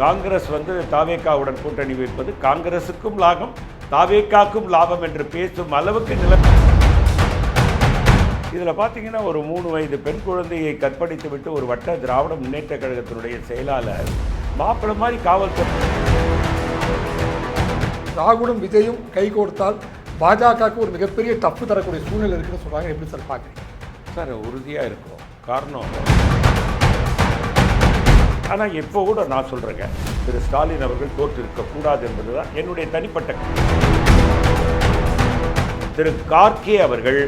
காங்கிரஸ் தாவேகாவுடன் கூட்டணி வைப்பது காங்கிரசுக்கும் லாபம், தாவேகாக்கும் லாபம் என்று பேசும் அளவுக்கு இதில் பார்த்தீங்கன்னா ஒரு 3 வயது பெண் குழந்தையை கற்பழித்து விட்டு ஒரு வட்ட திராவிட முன்னேற்ற கழகத்தினுடைய செயலாளர் மாப்பிள்ளை மாதிரி காவல்துறை. ராகுலும் விஜயும் கை கொடுத்தால் பாஜகவுக்கு ஒரு மிகப்பெரிய டப்பு தரக்கூடிய சூழ்நிலை இருக்குன்னு சொல்றாங்க. எப்படி சார் பார்க்குறீங்க? சார் உறுதியாக இருக்கும். காரணம், ஆனால் இப்போ கூட நான் சொல்கிறேங்க, திரு ஸ்டாலின் அவர்கள் தோற்று இருக்கக்கூடாது என்பதுதான் என்னுடைய தனிப்பட்ட. திரு கார்கே அவர்கள்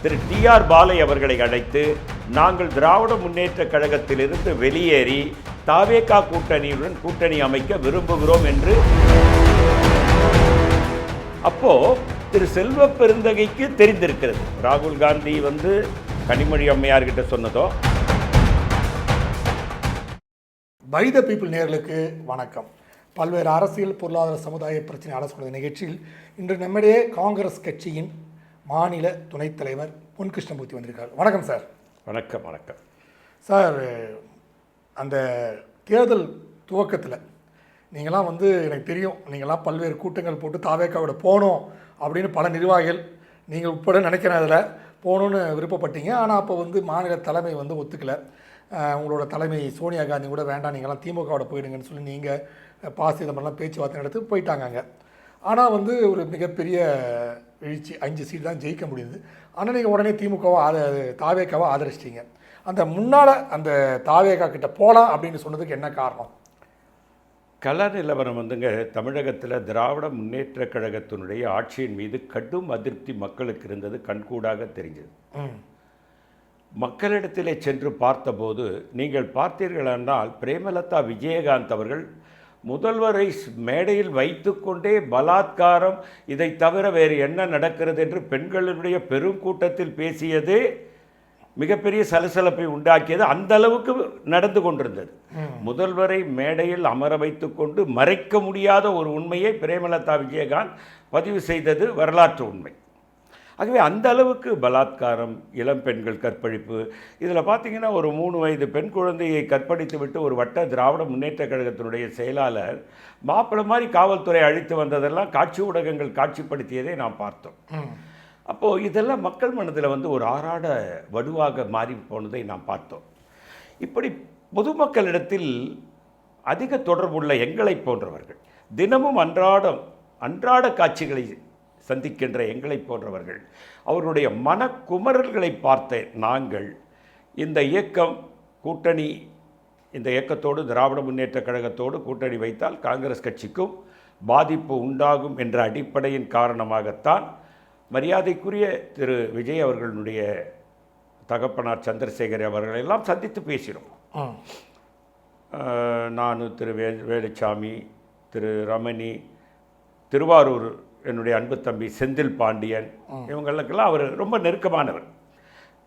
திரு டிஆர் பாலை அவர்களை அழைத்து நாங்கள் திராவிட முன்னேற்ற கழகத்திலிருந்து வெளியேறி தாவேகா கூட்டணியுடன் கூட்டணி அமைக்க விரும்புகிறோம் என்று. அப்போ திரு செல்வ பெருந்தகைக்கு தெரிந்திருக்கிறது. ராகுல் காந்தி கனிமொழி அம்மையார்கிட்ட சொன்னதோ. பை த பீப்புள் நேயர்களுக்கு வணக்கம். பல்வேறு அரசியல் பொருளாதார சமுதாய பிரச்சனை ஆலோசனை நிகழ்ச்சியில் இன்று நம்மிடையே காங்கிரஸ் கட்சியின் மாநில துணைத் தலைவர் பொன் கிருஷ்ணமூர்த்தி வந்திருக்கார். வணக்கம் சார். வணக்கம். வணக்கம் சார். அந்த தேர்தல் துவக்கத்தில் நீங்களாம் எனக்கு தெரியும், நீங்களாம் பல்வேறு கூட்டங்கள் போட்டு தாவேகாவோட போகணும் அப்படின்னு பல நிர்வாகிகள் நீங்கள் உட்பட நினைக்கிறேன் அதில் போகணுன்னு விருப்பப்பட்டீங்க. ஆனால் அப்போ மாநில தலைமை ஒத்துக்கலை. உங்களோட தலைமை சோனியா காந்தி கூட வேண்டாம், நீங்களாம் திமுகவோட போயிடுங்கன்னு சொல்லி நீங்கள் பாஸ் இந்த மாதிரிலாம் பேச்சுவார்த்தை நடத்தி போயிட்டாங்க. ஆனால் ஒரு மிகப்பெரிய எழுச்சி, 5 சீட் தான் ஜெயிக்க முடியுது. ஆனால் நீங்கள் உடனே தாவேகாவை ஆதரிச்சிட்டிங்க. அந்த முன்னால் அந்த தாவேகா கிட்ட போகலாம் அப்படின்னு சொன்னதுக்கு என்ன காரணம்? கல நிலவரம் தமிழகத்தில் திராவிட முன்னேற்ற கழகத்தினுடைய ஆட்சியின் மீது கடும் அதிருப்தி மக்களுக்கு இருந்தது, கண்கூடாக தெரிஞ்சது. மக்களிடத்திலே சென்று பார்த்தபோது நீங்கள் பார்த்தீர்களானால் பிரேமலதா விஜயகாந்த் அவர்கள் முதல்வரை மேடையில் வைத்துக்கொண்டே பலாத்காரம், இதை தவிர வேறு என்ன நடக்கிறது என்று பெண்களுடைய பெருங்கூட்டத்தில் பேசியது மிகப்பெரிய சலசலப்பை உண்டாக்கியது. அந்த அளவுக்கு நடந்து கொண்டிருந்தது. முதல்வரை மேடையில் அமர வைத்து கொண்டு மறைக்க முடியாத ஒரு உண்மையை பிரேமலதா விஜயகாந்த் பதிவு செய்தது வரலாற்று உண்மை. ஆகவே அந்த அளவுக்கு பலாத்காரம், இளம் பெண்கள் கற்பழிப்பு, இதில் பார்த்தீங்கன்னா ஒரு 3 வயது பெண் குழந்தையை கற்பழித்து விட்டு ஒரு வட்ட திராவிட முன்னேற்ற கழகத்தினுடைய செயலாளர் மாப்பிள்ளை மாதிரி காவல்துறை அழித்து வந்ததெல்லாம் காட்சி ஊடகங்கள் காட்சிப்படுத்தியதை நாம் பார்த்தோம். அப்போது இதெல்லாம் மக்கள் மனதில் ஒரு ஆறாட வடுவாக மாறி போனதை நாம் பார்த்தோம். இப்படி பொதுமக்களிடத்தில் அதிக தொடர்புள்ள எங்களை போன்றவர்கள், தினமும் அன்றாட காட்சிகளை சந்திக்கின்ற எங்களை போன்றவர்கள், அவருடைய மனக்குமரல்களை பார்த்த நாங்கள் இந்த இயக்கத்தோடு திராவிட முன்னேற்ற கழகத்தோடு கூட்டணி வைத்தால் காங்கிரஸ் கட்சிக்கும் பாதிப்பு உண்டாகும் என்ற அடிப்படையின் காரணமாகத்தான் மரியாதைக்குரிய திரு விஜய் அவர்களுடைய தகப்பனார் சந்திரசேகர் அவர்களெல்லாம் சந்தித்து பேசினோம். நான், திரு வேலுச்சாமி, திரு ரமணி, திருவாரூர் என்னுடைய அன்பு தம்பி செந்தில் பாண்டியன், இவங்களுக்கெல்லாம் அவர் ரொம்ப நெருக்கமானவர்.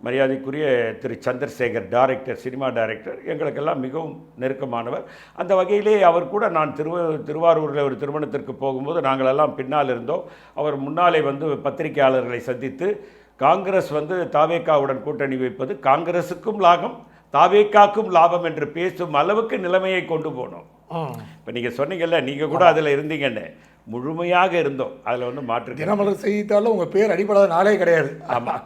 மரியாதைக்குரிய திரு சந்திரசேகர் டைரக்டர், சினிமா டைரக்டர், எங்களுக்கெல்லாம் மிகவும் நெருக்கமானவர். அந்த வகையிலே அவர் கூட நான் திருவாரூரில் ஒரு திருமணத்திற்கு போகும்போது நாங்களெல்லாம் பின்னால் இருந்தோம். அவர் முன்னாலே பத்திரிகையாளர்களை சந்தித்து காங்கிரஸ் தாவேகாவுடன் கூட்டணி வைப்பது காங்கிரசுக்கும் லாபம், தாவேகாக்கும் லாபம் என்று பேசும் அளவுக்கு நிலைமையை கொண்டு போனோம். இப்போ நீங்கள் சொன்னீங்கல்ல, நீங்கள் கூட அதில் இருந்தீங்கன்னு, முழுமையாக இருந்தோம். அதில் மாற்று. தினமலர் செய்தித்தாளில் உங்கள் பேர் அடிப்படாத நாளே கிடையாது. ஆமாம்,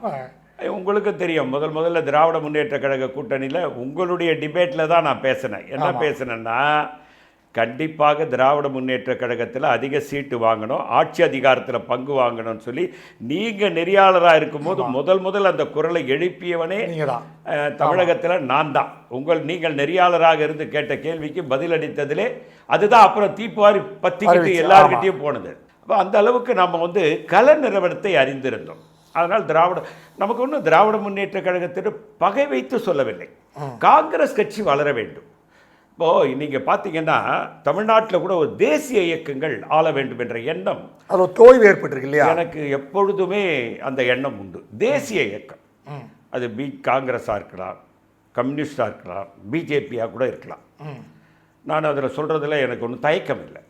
உங்களுக்கு தெரியும். முதல்ல திராவிட முன்னேற்ற கழக கூட்டணியில் உங்களுடைய டிபேட்டில் தான் நான் பேசினேன். என்ன பேசினேன்னா, கண்டிப்பாக திராவிட முன்னேற்ற கழகத்தில் அதிக சீட்டு வாங்கணும், ஆட்சி அதிகாரத்தில் பங்கு வாங்கணும்னு சொல்லி நீங்கள் நெறியாளராக இருக்கும்போது முதல் அந்த குரலை எழுப்பியவனே தமிழகத்தில் நான் தான். நீங்கள் நெறியாளராக இருந்து கேட்ட கேள்விக்கு பதிலளித்ததிலே அதுதான் அப்புறம் தீப்பாரி பத்திக்கிட்டு எல்லார்கிட்டையும் போனது. அப்போ அந்த அளவுக்கு நம்ம கல நிறுவனத்தை அறிந்திருந்தோம். அதனால் நமக்கு ஒன்றும் திராவிட முன்னேற்ற கழகத்திற்கு பகை வைத்து சொல்லவில்லை. காங்கிரஸ் கட்சி வளர வேண்டும். இப்போது நீங்கள் பார்த்தீங்கன்னா தமிழ்நாட்டில் கூட ஒரு தேசிய இயக்கங்கள் ஆள வேண்டும் என்ற எண்ணம், அது தோய்வு ஏற்பட்டிருக்கு இல்லையா? எனக்கு எப்பொழுதுமே அந்த எண்ணம் உண்டு. தேசிய இயக்கம், அது காங்கிரஸாக இருக்கலாம், கம்யூனிஸ்டாக இருக்கலாம், பிஜேபியாக கூட இருக்கலாம். நான் அதில் சொல்கிறதுல எனக்கு ஒன்றும் தயக்கம் இல்லை.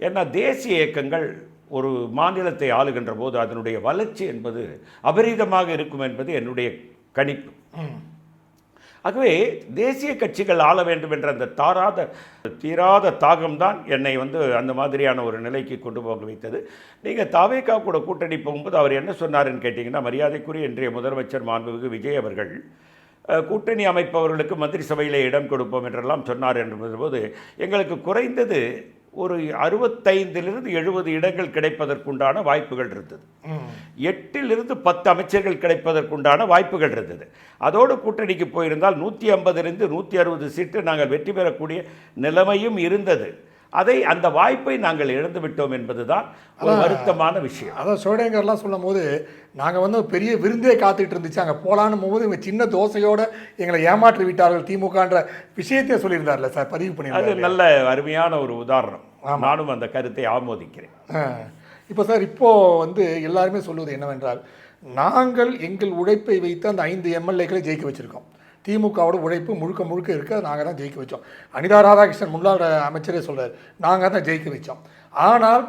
ஏன்னா தேசிய இயக்கங்கள் ஒரு மாநிலத்தை ஆளுகின்ற போது அதனுடைய வளர்ச்சி என்பது அபரிதமாக இருக்கும் என்பது என்னுடைய கணிப்பு. ஆகவே தேசிய கட்சிகள் ஆள வேண்டும் என்ற அந்த தீராத தாகம்தான் என்னை அந்த மாதிரியான ஒரு நிலைக்கு கொண்டு போக வைத்தது. நீங்கள் தாவேகா கூட கூட்டணி போகும்போது அவர் என்ன சொன்னாருன்னு கேட்டிங்கன்னா, மரியாதைக்குரிய இன்றைய முதலமைச்சர் மாண்புமிகு விஜய் அவர்கள் கூட்டணி அமைப்பவர்களுக்கு மந்திரி சபையில் இடம் கொடுப்போம் என்றெல்லாம் சொன்னார் என்பது எங்களுக்கு குறைந்தது ஒரு 65 70 இடங்கள் கிடைப்பதற்குண்டான வாய்ப்புகள் இருந்தது. 8 10 அமைச்சர்கள் கிடைப்பதற்குண்டான வாய்ப்புகள் இருந்தது. அதோடு கூட்டணிக்கு போயிருந்தால் 150 160 சீட்டு நாங்கள் வெற்றி பெறக்கூடிய நிலைமையும் இருந்தது. அந்த வாய்ப்பை நாங்கள் இழந்து விட்டோம் என்பதுதான் ஒரு வருத்தமான விஷயம். அதான் சோடேங்கர்லாம் சொல்லும் போது நாங்கள் பெரிய விருந்தே காத்துக்கிட்டு இருந்துச்சு, அங்கே போகலான்னு போது இவங்க சின்ன தோசையோடு எங்களை ஏமாற்றி விட்டார்கள் திமுகன்ற விஷயத்தையே சொல்லியிருந்தார்ல சார், பதிவு பண்ணி. அது நல்ல அருமையான ஒரு உதாரணம். நானும் அந்த கருத்தை ஆமோதிக்கிறேன். இப்போ சார், இப்போது எல்லாருமே சொல்லுவது என்னவென்றால், நாங்கள் எங்கள் உழைப்பை வைத்து அந்த 5 எம்எல்ஏக்களை ஜெயிக்க வச்சுருக்கோம். திமுகவோட உழைப்பு முழுக்க முழுக்க இருக்குது, நாங்கள் தான் ஜெயிக்க வச்சோம். அனிதா ராதாகிருஷ்ணன் முன்னாள் அமைச்சரே சொல்கிறார், நாங்கள் தான் ஜெயிக்க வச்சோம். ஆனால்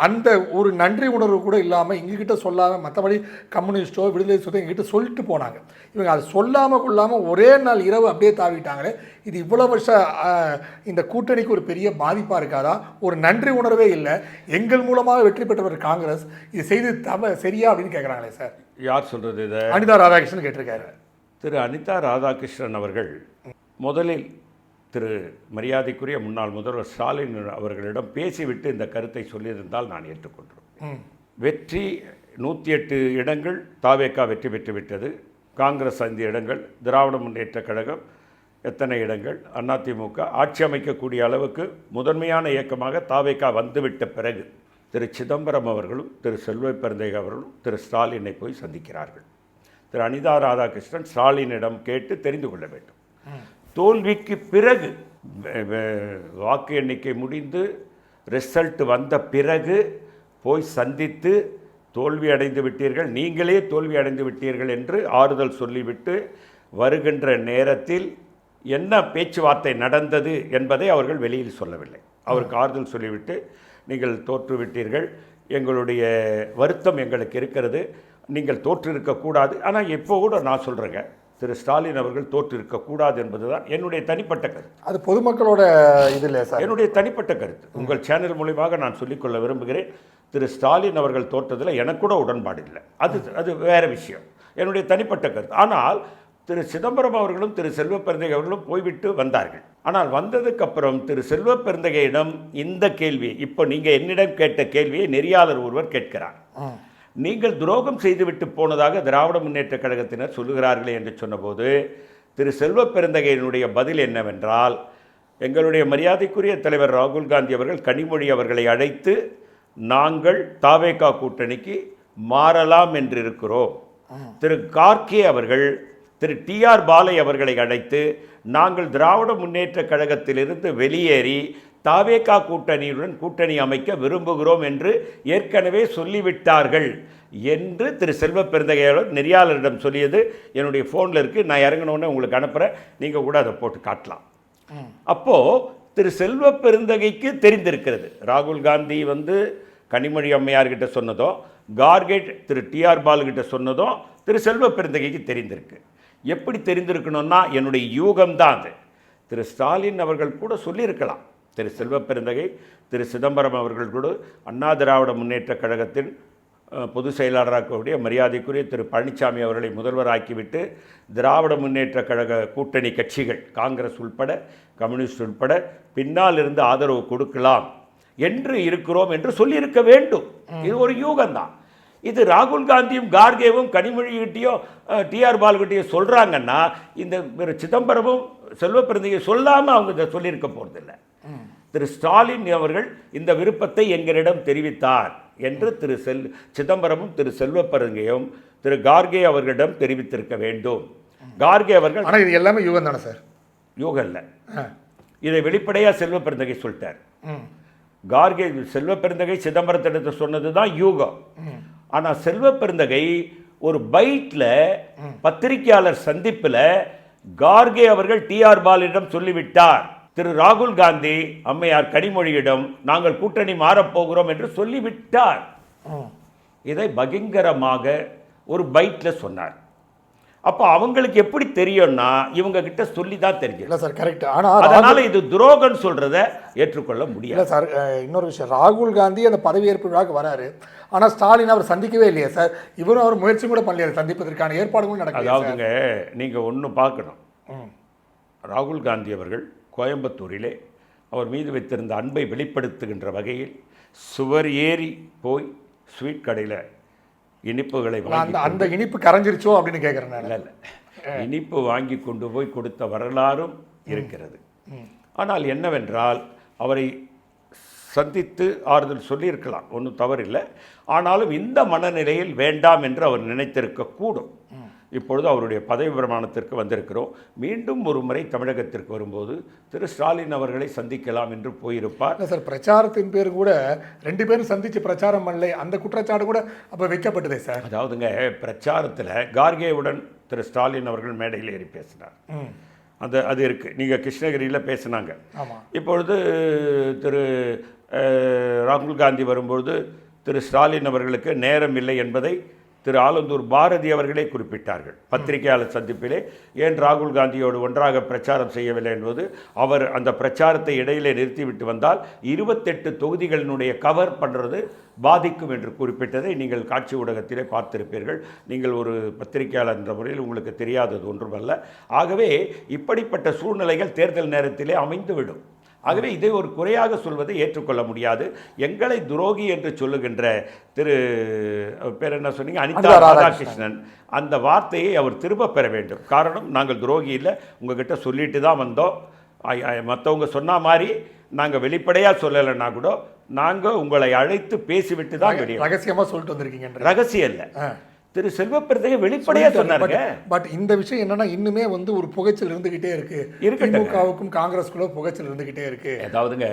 அந்த ஒரு நன்றி உணர்வு கூட இல்லாமல் எங்ககிட்ட சொல்லாமல், மற்றபடி கம்யூனிஸ்டோ விடுதலை சொத்தோ எங்ககிட்ட சொல்லிட்டு போனாங்க. இவங்க அதை சொல்லாமல் கொள்ளாமல் ஒரே நாள் இரவு அப்படியே தாவிட்டாங்களே, இது இவ்வளோ வருஷம் இந்த கூட்டணிக்கு ஒரு பெரிய பாதிப்பாக இருக்காதா? ஒரு நன்றி உணர்வே இல்லை, எங்கள் மூலமாக வெற்றி பெற்றவர் காங்கிரஸ், இது செய்து சரியா அப்படின்னு கேட்குறாங்களே சார். யார் சொல்கிறது இதை? அனிதா ராதாகிருஷ்ணன் கேட்டிருக்காரு. திரு அனிதா ராதாகிருஷ்ணன் அவர்கள் முதலில் திரு மரியாதைக்குரிய முன்னாள் முதல்வர் ஸ்டாலின் அவர்களிடம் பேசிவிட்டு இந்த கருத்தை சொல்லியிருந்தால் நான் ஏற்றுக்கொண்டேன். வெற்றி 108 இடங்கள் தாவேகா வெற்றி பெற்று விட்டது. காங்கிரஸ் 5 இடங்கள், திராவிட முன்னேற்ற கழகம் எத்தனை இடங்கள், அதிமுக ஆட்சி அமைக்கக்கூடிய அளவுக்கு முதன்மையான இயக்கமாக தாவேகா வந்துவிட்ட பிறகு திரு சிதம்பரம் அவர்களும் திரு செல்வ பெருந்தகை அவர்களும் திரு ஸ்டாலினை போய் சந்திக்கிறார்கள். திரு அனிதா ராதாகிருஷ்ணன் ஸ்டாலினிடம் கேட்டு தெரிந்து கொள்ள வேண்டும். தோல்விக்கு பிறகு வாக்கு எண்ணிக்கை முடிந்து ரிசல்ட் வந்த பிறகு போய் சந்தித்து தோல்வி அடைந்து விட்டீர்கள், நீங்களே தோல்வி அடைந்து விட்டீர்கள் என்று ஆறுதல் சொல்லிவிட்டு வருகின்ற நேரத்தில் என்ன பேச்சுவார்த்தை நடந்தது என்பதை அவர்கள் வெளியில் சொல்லவில்லை. அவருக்கு ஆறுதல் சொல்லிவிட்டு, நீங்கள் தோற்றுவிட்டீர்கள், எங்களுடைய வருத்தம் எங்களுக்கு இருக்கிறது, நீங்கள் தோற்றிருக்கக்கூடாது. ஆனால் எப்போ கூட நான் சொல்கிறேங்க, திரு ஸ்டாலின் அவர்கள் தோற்றிருக்கக்கூடாது என்பதுதான் என்னுடைய தனிப்பட்ட கருத்து. அது பொதுமக்களோட இதில் சார் என்னுடைய தனிப்பட்ட கருத்து. உங்கள் சேனல் மூலியமாக நான் சொல்லிக்கொள்ள விரும்புகிறேன், திரு ஸ்டாலின் அவர்கள் தோற்றதில் எனக்கு கூட உடன்பாடு இல்லை. அது வேறு விஷயம், என்னுடைய தனிப்பட்ட கருத்து. ஆனால் திரு சிதம்பரம் அவர்களும் திரு செல்வ பெருந்தகை அவர்களும் போய்விட்டு வந்தார்கள். ஆனால் வந்ததுக்கப்புறம் திரு செல்வ பெருந்தகையிடம் இந்த கேள்வி, இப்போ நீங்கள் என்னிடம் கேட்ட கேள்வியை நெறியாளர் ஒருவர் கேட்கிறார். நீங்கள் துரோகம் செய்துவிட்டு போனதாக திராவிட முன்னேற்ற கழகத்தினர் சொல்லுகிறார்களே என்று சொன்னபோது திரு செல்வ பெருந்தகையினுடைய பதில் என்னவென்றால், எங்களுடைய மரியாதைக்குரிய தலைவர் ராகுல் காந்தி அவர்கள் கனிமொழி அவர்களை அழைத்து நாங்கள் தாவேகா கூட்டணிக்கு மாறலாம் என்று இருக்கிறோம். திரு கார்கே அவர்கள் திரு டிஆர் பாலை அவர்களை அழைத்து நாங்கள் திராவிட முன்னேற்ற கழகத்திலிருந்து வெளியேறி தாவேகா கூட்டணியுடன் கூட்டணி அமைக்க விரும்புகிறோம் என்று ஏற்கனவே சொல்லிவிட்டார்கள் என்று திரு செல்வ பெருந்தகையாளர் நெறியாளரிடம் சொல்லியது என்னுடைய ஃபோனில் இருக்குது. நான் இறங்கினோடனே உங்களுக்கு அனுப்புகிறேன், நீங்கள் கூட அதை போட்டு காட்டலாம். அப்போது திரு செல்வ பெருந்தகைக்கு தெரிந்திருக்கிறது, ராகுல் காந்தி கனிமொழி அம்மையார்கிட்ட சொன்னதும் கார்கெட் திரு டிஆர் பாலுகிட்ட சொன்னதும் திரு செல்வ பெருந்தகைக்கு தெரிந்திருக்கு. எப்படி தெரிந்திருக்கணும்னா என்னுடைய யூகம்தான் அது. திரு ஸ்டாலின் அவர்கள் கூட சொல்லியிருக்கலாம், திரு செல்வ பெருந்தகை திரு சிதம்பரம் அவர்கள் கூட அண்ணா திராவிட முன்னேற்ற கழகத்தின் பொதுச் செயலாளராகக்கூடிய மரியாதைக்குரிய திரு பழனிசாமி அவர்களை முதல்வராக்கிவிட்டு திராவிட முன்னேற்ற கழக கூட்டணி கட்சிகள் காங்கிரஸ் உட்பட கம்யூனிஸ்ட் உட்பட பின்னால் இருந்து ஆதரவு கொடுக்கலாம் என்று இருக்கிறோம் என்று சொல்லியிருக்க வேண்டும். இது ஒரு யூகம்தான். இது ராகுல் காந்தியும் கார்கேவும் கனிமொழிகிட்டையோ டிஆர் பால்கிட்டையோ சொல்கிறாங்கன்னா இந்த சிதம்பரமும் செல்வ பெருந்தகை சொல்லாமல் அவங்க இதை சொல்லியிருக்க போகிறதில்லை. திரு ஸ்டாலின் அவர்கள் இந்த விருப்பத்தை எங்களிடம் தெரிவித்தார் என்று திரு சிதம்பரமும் திரு செல்வ பெருந்தகையும் திரு கார்கே அவர்களிடம் தெரிவித்திருக்க வேண்டும். கார்கே அவர்கள், ஆனால் இது எல்லாமே யூகம் தானே சார்? யூகம் இல்லை, இதை வெளிப்படையாக செல்வ பெருந்தகை சொல்லிட்டார். கார்கே செல்வ பெருந்தகை சிதம்பரத்திடத்தை சொன்னது தான் யூகம். ஆனால் செல்வ பெருந்தகை ஒரு பைட்டில் பத்திரிகையாளர் சந்திப்பில் கார்கே அவர்கள் டிஆர் பாலிடம் சொல்லிவிட்டார், திரு ராகுல் காந்தி அம்மையார் கனிமொழியிடம் நாங்கள் கூட்டணி மாறப்போகிறோம் என்று சொல்லிவிட்டார். இதை பகிங்கரமாக ஒரு பைட்டில் சொன்னார். அப்போ அவங்களுக்கு எப்படி தெரியும்னா இவங்க கிட்ட சொல்லி தான் தெரியும். இல்லை சார் கரெக்ட். ஆனால் அதனால இது துரோகம்னு சொல்றத ஏற்றுக்கொள்ள முடியாது. இல்லை சார், இன்னொரு விஷயம், ராகுல் காந்தி அந்த பதவியேற்பு விழாவுக்கு வராரு, ஆனால் ஸ்டாலின் அவர் சந்திக்கவே இல்லையே சார். இவரும் அவர் முயற்சி கூட பண்ணலையே சந்திப்பதற்கான ஏற்பாடுகளும் நடக்கல. அதாவதுங்க நீங்க ஒன்று பார்க்கணும். ராகுல் காந்தி அவர்கள் கோயம்புத்தூரிலே அவர் மீது வைத்திருந்த அன்பை வெளிப்படுத்துகின்ற வகையில் சுவர் ஏறி போய் ஸ்வீட் கடையில் இனிப்புகளை வாங்கி அந்த இனிப்பு கரைஞ்சிருச்சோ அப்படின்னு கேட்குறேன். இல்லை இனிப்பு வாங்கி கொண்டு போய் கொடுத்த வரலாறும் இருக்கிறது. ஆனால் என்னவென்றால் அவரை சந்தித்து ஆறுதல் சொல்லியிருக்கலாம், ஒன்றும் தவறில்லை. ஆனாலும் இந்த மனநிலையில் வேண்டாம் என்று அவர் நினைத்திருக்கக்கூடும். இப்பொழுது அவருடைய பதவி பிரமாணத்திற்கு வந்திருக்கிறோம். மீண்டும் ஒரு முறை தமிழகத்திற்கு வரும்போது திரு ஸ்டாலின் அவர்களை சந்திக்கலாம் என்று போயிருப்பார். இல்லை சார், பிரச்சாரத்தின் பேர் கூட 2 பேரும் சந்தித்து பிரச்சாரம் பண்ணலை, அந்த குற்றச்சாட்டு கூட அப்போ வைக்கப்பட்டதே சார். அதாவதுங்க பிரச்சாரத்தில் கார்கேவுடன் திரு ஸ்டாலின் அவர்கள் மேடையில் ஏறி பேசினார். அது இருக்குது. நீங்கள் கிருஷ்ணகிரியில் பேசினாங்க. இப்பொழுது திரு ராகுல் காந்தி வரும்பொழுது திரு ஸ்டாலின் அவர்களுக்கு நேரம் இல்லை என்பதை திரு ஆலந்தூர் பாரதி அவர்களே குறிப்பிட்டார்கள் பத்திரிகையாளர் சந்திப்பிலே. ஏன் ராகுல் காந்தியோடு ஒன்றாக பிரச்சாரம் செய்யவில்லை என்பது, அவர் அந்த பிரச்சாரத்தை இடையிலே நிறுத்திவிட்டு வந்தால் 28 தொகுதிகளினுடைய கவர் பண்ணுறது பாதிக்கும் என்று குறிப்பிட்டதை நீங்கள் காட்சி ஊடகத்திலே பார்த்திருப்பீர்கள். நீங்கள் ஒரு பத்திரிகையாளர் என்ற முறையில் உங்களுக்கு தெரியாதது ஒன்றுமல்ல. ஆகவே இப்படிப்பட்ட சூழ்நிலைகள் தேர்தல் நேரத்திலே அமைந்துவிடும். ஆகவே இதை ஒரு குறையாக சொல்வதை ஏற்றுக்கொள்ள முடியாது. எங்களை துரோகி என்று சொல்லுகின்ற திரு பேர் என்ன சொன்னீங்க, அனிதா ராதாகிருஷ்ணன், அந்த வார்த்தையை அவர் திரும்ப பெற வேண்டும். காரணம், நாங்கள் துரோகி இல்லை, உங்ககிட்ட சொல்லிட்டு தான் வந்தோம். மற்றவங்க சொன்ன மாதிரி நாங்கள் வெளிப்படையாக சொல்லலைன்னா கூட நாங்கள் உங்களை அழைத்து பேசிவிட்டு தான் வெளியே ரகசியமாக சொல்லிட்டு வந்திருக்கீங்க. ரகசியம் இல்லை, திரு செல்வப்பிரதையை வெளிப்படையா சொன்னாங்க. பட் இந்த விஷயம் என்னன்னா இன்னுமே வந்து ஒரு புகைச்சல் இருந்துகிட்டே இருக்கு. திமுகவுக்கும் காங்கிரஸ்குள்ள புகைச்சல் இருந்துகிட்டே இருக்கு. அதாவதுங்க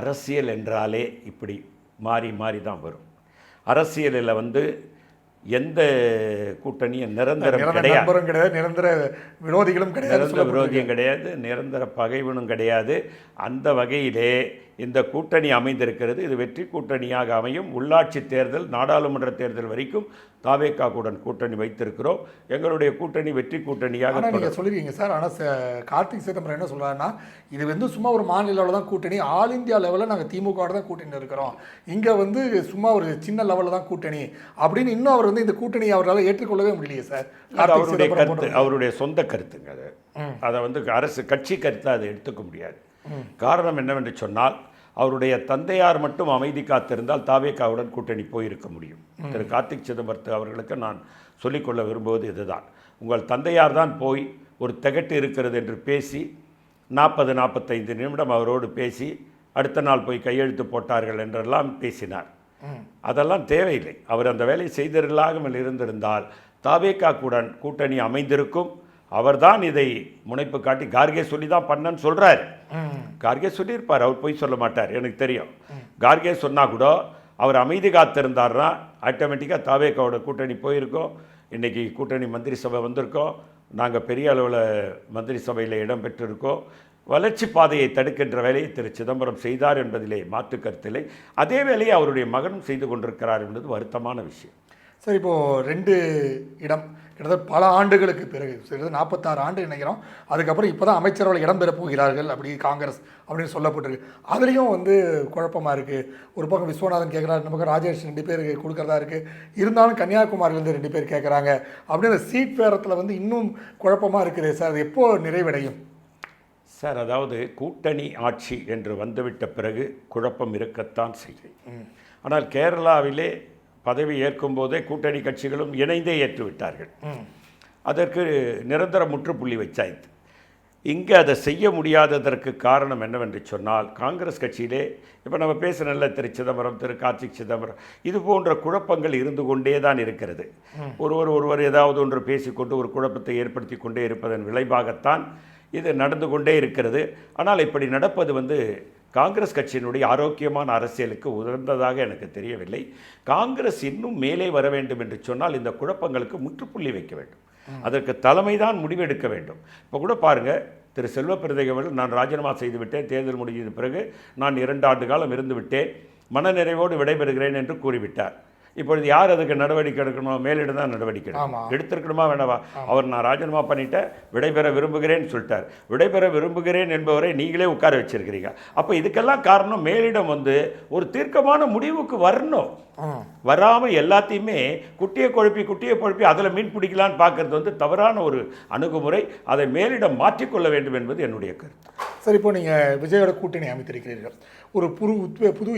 அரசியல் என்றாலே இப்படி மாறி மாறி தான் வரும். அரசியலில் வந்து எந்த கூட்டணியும் நிரந்தரம் கிடையாது, நிரந்தர விரோதிகளும் கிடையாது, நிரந்தர விரோதியும் கிடையாது, நிரந்தர பகைவனும் கிடையாது. அந்த வகையிலே இந்த கூட்டணி அமைந்திருக்கிறது. இது வெற்றி கூட்டணியாக அமையும். உள்ளாட்சி தேர்தல், நாடாளுமன்ற தேர்தல் வரைக்கும் தாவேகாவுடன் கூட்டணி வைத்திருக்கிறோம். எங்களுடைய கூட்டணி வெற்றி கூட்டணியாக நீங்கள் சொல்லியிருக்கீங்க சார். ஆனால் கார்த்திக் சிதம்பரம் என்ன சொல்கிறாருன்னா, இது வந்து சும்மா ஒரு மாநில லெவலில் தான் கூட்டணி, ஆல் இந்தியா லெவலில் நாங்கள் திமுக தான் கூட்டணி இருக்கிறோம், இங்கே வந்து சும்மா ஒரு சின்ன லெவலில் தான் கூட்டணி அப்படின்னு இன்னும் அவர் வந்து இந்த கூட்டணியை அவரால் ஏற்றுக்கொள்ளவே முடியலையே சார். அவருடைய கருத்து, அவருடைய சொந்த கருத்துங்க அது. அதை வந்து அரசு கட்சி கருத்தை அதை எடுத்துக்க முடியாது. காரணம் என்னவென்று சொன்னால், அவருடைய தந்தையார் மட்டும் அமைதி காத்திருந்தால் தாவேகாவுடன் கூட்டணி போயிருக்க முடியும். திரு கார்த்திக் சிதம்பரத்து அவர்களுக்கு நான் சொல்லிக்கொள்ள விரும்புவது இதுதான். உங்கள் தந்தையார் தான் போய் ஒரு திகட்டு இருக்கிறது என்று பேசி 40-45 நிமிடம் அவரோடு பேசி அடுத்த நாள் போய் கையெழுத்து போட்டார்கள் என்றெல்லாம் பேசினார். அதெல்லாம் தேவையில்லை. அவர் அந்த வேலையை செய்திருந்தாமல் இருந்திருந்தால் தாவேகாவுடன் கூட்டணி அமைந்திருக்கும். அவர்தான் இதை முனைப்பு காட்டி கார்கே சொல்லி தான் பண்ணன்னு சொல்கிறார். கார்கே சொல்லியிருப்பார், அவர் போய் சொல்ல மாட்டார், எனக்கு தெரியும். கார்கே சொன்னால் கூட அவர் அமைதி காத்திருந்தார்னா ஆட்டோமேட்டிக்காக தாவேகாவோட கூட்டணி போயிருக்கோம். இன்றைக்கி கூட்டணி மந்திரி சபை வந்திருக்கோம். நாங்கள் பெரிய அளவில் மந்திரி சபையில் இடம் பெற்றிருக்கோம். வளர்ச்சி பாதையை தடுக்கின்ற வேலையை திரு சிதம்பரம் செய்தார் என்பதிலே மாற்று கருத்தில்லை. அதே வேலையை அவருடைய மகனும் செய்து கொண்டிருக்கிறார் என்பது வருத்தமான விஷயம். சார், இப்போது 2 இடம் கிட்டத்தட்ட பல ஆண்டுகளுக்கு பிறகு 46 ஆண்டு நினைக்கிறோம். அதுக்கப்புறம் இப்போ தான் அமைச்சரவையில் இடம்பெற போகிறார்கள் அப்படி காங்கிரஸ் அப்படின்னு சொல்லப்பட்டிருக்கு. அதுலேயும் வந்து குழப்பமாக இருக்குது. ஒரு பக்கம் விஸ்வநாதன் கேட்குறாரு, இந்த பக்கம் ராஜேஷ் 2 பேர் கொடுக்குறதா இருக்குது. இருந்தாலும் கன்னியாகுமரியிலேருந்து 2 பேர் கேட்குறாங்க அப்படின்னு சீட் பேரத்தில் வந்து இன்னும் குழப்பமாக இருக்குது சார். அது எப்போ நிறைவடையும் சார்? அதாவது கூட்டணி ஆட்சி என்று வந்துவிட்ட பிறகு குழப்பம் இருக்கத்தான் செய்யும். ஆனால் கேரளாவிலே பதவி ஏற்கும் போதே கூட்டணி கட்சிகளும் இணைந்தே ஏற்றுவிட்டார்கள். அதற்கு நிரந்தர முற்றுப்புள்ளி வச்சாயிற்று. இங்கே அதை செய்ய முடியாததற்கு காரணம் என்னவென்று சொன்னால், காங்கிரஸ் கட்சியிலே இப்போ நம்ம பேசுகிறல்ல திரு சிதம்பரம், திரு கார்த்திக் சிதம்பரம், இது போன்ற குழப்பங்கள் இருந்து கொண்டே தான் இருக்கிறது. ஒருவர் ஏதாவது ஒன்று பேசிக்கொண்டு ஒரு குழப்பத்தை ஏற்படுத்தி கொண்டே இருப்பதன் விளைவாகத்தான் இது நடந்து கொண்டே இருக்கிறது. ஆனால் இப்படி நடப்பது வந்து காங்கிரஸ் கட்சியினுடைய ஆரோக்கியமான அரசியலுக்கு உகந்ததாக எனக்கு தெரியவில்லை. காங்கிரஸ் இன்னும் மேலே வர வேண்டும் என்று சொன்னால் இந்த குழப்பங்களுக்கு முற்றுப்புள்ளி வைக்க வேண்டும். அதற்கு தலைமை தான் முடிவெடுக்க வேண்டும். இப்போ கூட பாருங்கள், திரு செல்வப்பிரதை அவர்கள் நான் ராஜினாமா செய்து விட்டேன், தேர்தல் முடிஞ்சது பிறகு நான் 2 ஆண்டு காலம் இருந்து விட்டேன், மனநிறைவோடு விடைபெறுகிறேன் என்று கூறிவிட்டார். இப்பொழுது யார் அதுக்கு நடவடிக்கை எடுக்கணும்? மேலிடம் தான் நடவடிக்கை ஆமா. எடுத்திருக்கணுமா வேணாமா? அவர் நான் ராஜினாமா பண்ணிட்டேன், விடைபெற விரும்புகிறேன்னு சொல்லிட்டார். விடைபெற விரும்புகிறேன் என்பவரை நீங்களே உட்கார வச்சிருக்கிறீங்க. அப்போ இதுக்கெல்லாம் காரணம் மேலிடம் வந்து ஒரு தீர்க்கமான முடிவுக்கு வரணும். வராமல் எல்லாத்தையுமே குட்டியை குழப்பி அதில் மீன் பிடிக்கலான்னு பார்க்கறது வந்து தவறான ஒரு அணுகுமுறை. அதை மேலிடம் மாற்றிக்கொள்ள வேண்டும் என்பது என்னுடைய கருத்து. சரி, இப்போ நீங்கள் விஜயோட கூட்டணி அமைத்திருக்கிறீர்கள். ஒரு புது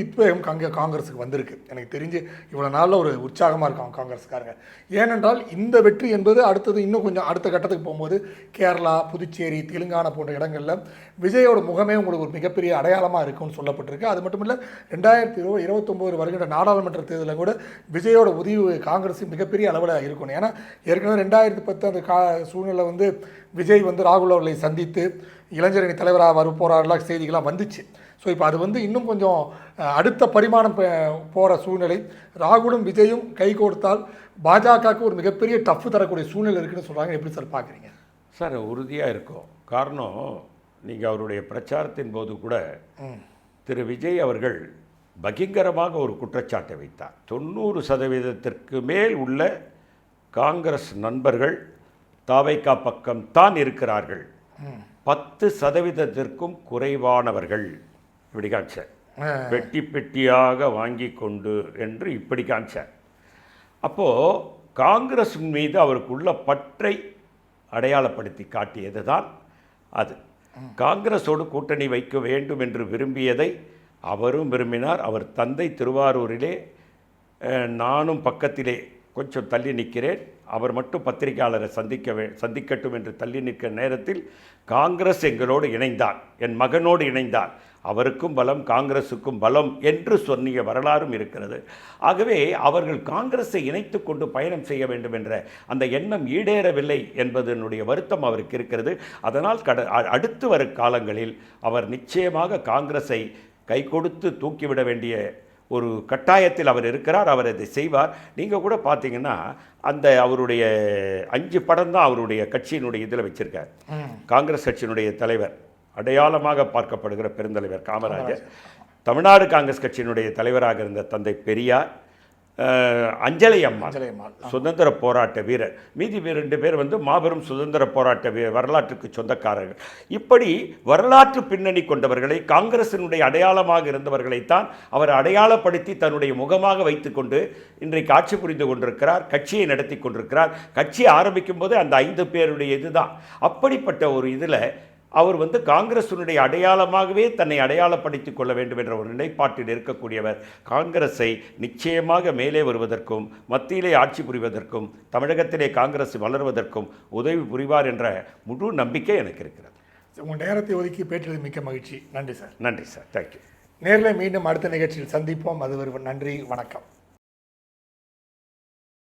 உத்வேகம் காங்கிரஸுக்கு வந்திருக்கு. எனக்கு தெரிஞ்சு இவ்வளோ நாளில் ஒரு உற்சாகமாக இருக்காங்க காங்கிரஸ்காரங்க. ஏனென்றால் இந்த வெற்றி என்பது அடுத்தது இன்னும் கொஞ்சம் அடுத்த கட்டத்துக்கு போகும்போது கேரளா, புதுச்சேரி, தெலுங்கானா போன்ற இடங்களில் விஜயோட முகமே உங்களுக்கு ஒரு மிகப்பெரிய அடையாளமாக இருக்கும்னு சொல்லப்பட்டிருக்கு. அது மட்டும் இல்லை, 2029 வருகின்ற நாடாளுமன்ற தேர்தலில் கூட விஜயோட உதவி காங்கிரஸ் மிகப்பெரிய அளவில் இருக்கணும். ஏன்னா ஏற்கனவே 2010 அந்த சூழ்நிலை வந்து விஜய் வந்து ராகுல் அவர்களை சந்தித்து இளைஞரணி தலைவராக போராடலாம் செய்திகளாக வந்துச்சு. ஸோ இப்போ அது வந்து இன்னும் கொஞ்சம் அடுத்த பரிமாணம் போகிற சூழ்நிலை. ராகுலும் விஜயும் கை கோர்த்தால் பாஜகவுக்கு ஒரு மிகப்பெரிய டஃப் தரக்கூடிய சூழ்நிலை இருக்குன்னு சொல்கிறாங்க. எப்படி சார் பார்க்குறீங்க? சார் உறுதியாக இருக்கும். காரணம், நீங்கள் அவருடைய பிரச்சாரத்தின் போது கூட திரு விஜய் அவர்கள் பகிங்கரமாக ஒரு குற்றச்சாட்டை வைத்தார். 90% மேல் உள்ள காங்கிரஸ் நண்பர்கள் தாவைக்கா பக்கம் தான் இருக்கிறார்கள், 10%க்கும் குறைவானவர்கள் இப்படி காமிச்சார். பெட்டி பெட்டியாக வாங்கி கொண்டு என்று இப்படி காமிச்சார். அப்போது காங்கிரஸ் மீது அவருக்குள்ள பற்றை அடையாளப்படுத்தி காட்டியது தான் அது. காங்கிரஸோடு கூட்டணி வைக்க வேண்டும் என்று விரும்பியதை அவரும் விரும்பினார். அவர் தந்தை திருவாரூரிலே, நானும் பக்கத்திலே கொஞ்சம் தள்ளி நிற்கிறேன், அவர் மட்டும் பத்திரிகையாளரை சந்திக்கட்டும் என்று தள்ளி நிற்கிற நேரத்தில் காங்கிரஸ் எங்களோடு இணைந்தார், என் மகனோடு இணைந்தார், அவருக்கும் பலம் காங்கிரஸுக்கும் பலம் என்று சொன்னிய வரலாறும் இருக்கிறது. ஆகவே அவர்கள் காங்கிரஸை இணைத்து கொண்டு பயணம் செய்ய வேண்டும் என்ற அந்த எண்ணம் ஈடேறவில்லை என்பதனுடைய வருத்தம் அவருக்கு இருக்கிறது. அதனால் அடுத்து வரும் காலங்களில் அவர் நிச்சயமாக காங்கிரஸை கை கொடுத்து தூக்கிவிட வேண்டிய ஒரு கட்டாயத்தில் அவர் இருக்கிறார். அவர் அதை செய்வார். நீங்கள் கூட பார்த்தீங்கன்னா அந்த அவருடைய 5 படம் தான் அவருடைய கட்சியினுடைய இதில் வச்சிருக்கார். காங்கிரஸ் கட்சியினுடைய தலைவர், அடையாளமாக பார்க்கப்படுகிற பெருந்தலைவர் காமராஜர், தமிழ்நாடு காங்கிரஸ் கட்சியினுடைய தலைவராக இருந்த தந்தை பெரியார், அஞ்சலை அம்மாள் சுதந்திர போராட்ட வீரர், மீதி 2 பேர் வந்து மாபெரும் சுதந்திர போராட்ட வரலாற்றுக்கு சொந்தக்காரர்கள். இப்படி வரலாற்று பின்னணி கொண்டவர்களை, காங்கிரசினுடைய அடையாளமாக இருந்தவர்களைத்தான் அவர் அடையாளப்படுத்தி தன்னுடைய முகமாக வைத்துக்கொண்டு இன்றைக்கு ஆட்சி புரிந்து கொண்டிருக்கிறார், கட்சியை நடத்தி கொண்டிருக்கிறார். கட்சி ஆரம்பிக்கும் போது அந்த 5 பேருடைய இதுதான். அப்படிப்பட்ட ஒரு இதில் அவர் வந்து காங்கிரசினுடைய அடையாளமாகவே தன்னை அடையாளப்படுத்திக் கொள்ள வேண்டும் என்ற ஒரு நிலைப்பாட்டில் இருக்கக்கூடியவர். காங்கிரஸை நிச்சயமாக மேலே வருவதற்கும் மத்தியிலே ஆட்சி புரிவதற்கும் தமிழகத்திலே காங்கிரஸ் வளர்வதற்கும் உதவி புரிவார் என்ற முழு நம்பிக்கை எனக்கு இருக்கிறது. உங்கள் நேரத்தை ஒதுக்கி பேட்டியது மிக்க மகிழ்ச்சி. நன்றி சார். நன்றி சார். தேங்க்யூ. நேரில் மீண்டும் அடுத்த நிகழ்ச்சியில் சந்திப்போம். அது ஒரு நன்றி, வணக்கம்.